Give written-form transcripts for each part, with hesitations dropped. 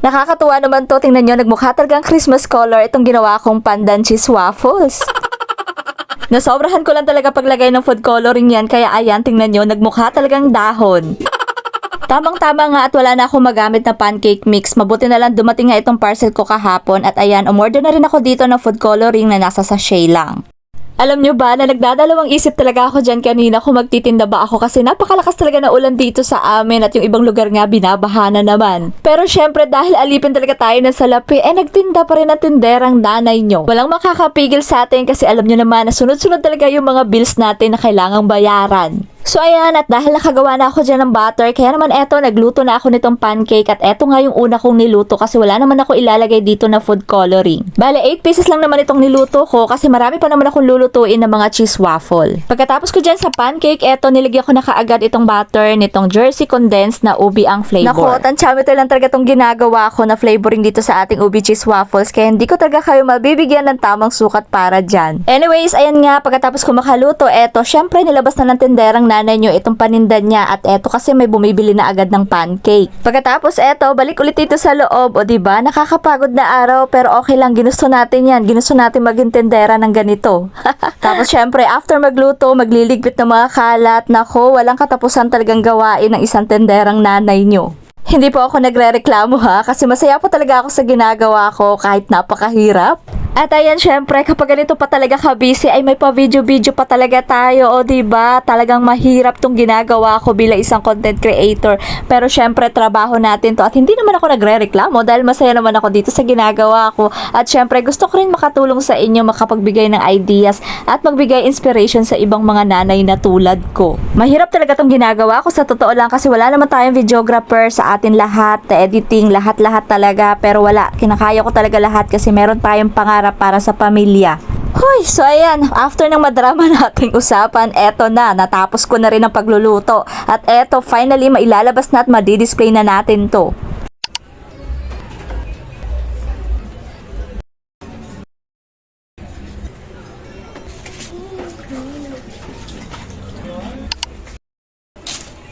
Nakakatuwa naman to, tingnan nyo, nagmukha talagang Christmas color itong ginawa kong pandan cheese waffles. Nasobrahan ko lang talaga paglagay ng food coloring yan, kaya ayan, tingnan nyo, nagmukha talagang dahon. Tamang-tama nga at wala na akong magamit na pancake mix. Mabuti na lang dumating nga itong parcel ko kahapon at ayan, umorder na rin ako dito ng food coloring na nasa sachet lang. Alam nyo ba na nagdadalawang isip talaga ako dyan kanina kung magtitinda ba ako kasi napakalakas talaga na ulan dito sa amin at yung ibang lugar nga binabaha na naman. Pero syempre dahil alipin talaga tayo ng salapi, nagtinda pa rin ang tinderang nanay nyo. Walang makakapigil sa atin kasi alam nyo naman na sunod-sunod talaga yung mga bills natin na kailangang bayaran. So ayan, at dahil nakagawa na ako dyan ng butter, kaya naman eto, nagluto na ako nitong pancake at eto nga yung una kong niluto kasi wala naman ako ilalagay dito na food coloring. Bale, 8 pieces lang naman itong niluto ko kasi marami pa naman akong lulutuin ng mga cheese waffle. Pagkatapos ko dyan sa pancake, eto, nilagyan ko na kaagad itong butter nitong Jersey condensed na ubi ang flavor. Naku, tansyameter lang talaga itong ginagawa ko na flavoring dito sa ating ubi cheese waffles kaya hindi ko talaga kayo mabibigyan ng tamang sukat para dyan. Anyways, ayan nga, pagkatapos ko makaluto, eto, syempre nilabas na ng tinderang nanay nyo itong paninda niya at eto kasi may bumibili na agad ng pancake. Pagkatapos eto, balik ulit dito sa loob o diba, nakakapagod na araw pero okay lang, ginusto natin yan, ginusto natin maging tendera ng ganito. Tapos syempre after magluto, magliligpit ng mga kalat, nako, walang katapusan talagang gawain ng isang tenderang nanay nyo. Hindi po ako nagre-reklamo ha, kasi masaya po talaga ako sa ginagawa ko kahit napakahirap. At ayan, syempre, kapag ganito pa talaga ka-busy, ay may pa-video-video pa talaga tayo, o diba? Talagang mahirap tong ginagawa ko bilang isang content creator. Pero syempre, trabaho natin to at hindi naman ako nagre-reklamo dahil masaya naman ako dito sa ginagawa ko. At syempre, gusto ko rin makatulong sa inyo, makapagbigay ng ideas at magbigay inspiration sa ibang mga nanay na tulad ko. Mahirap talaga tong ginagawa ko sa totoo lang kasi wala naman tayong videographer sa atin lahat, editing, lahat-lahat talaga. Pero wala, kinakaya ko talaga lahat kasi meron tayong pangarap para sa pamilya. Hoy, so ayan, after ng madrama nating usapan, eto na, natapos ko na rin ang pagluluto. At eto, finally, mailalabas na at madidisplay na natin to.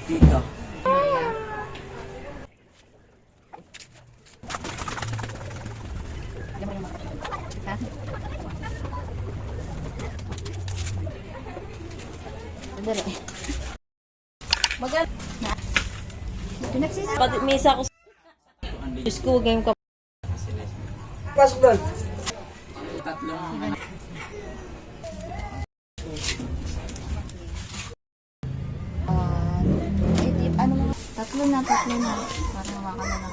Dito. Magal na. Pag misa ko sa school game ka. Pasok doon. Tatlo na. Para hawakan na lang.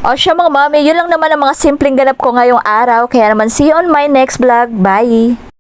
O siya mga mami, yun lang naman ang mga simpleng ganap ko ngayong araw. Kaya naman, see you on my next vlog. Bye!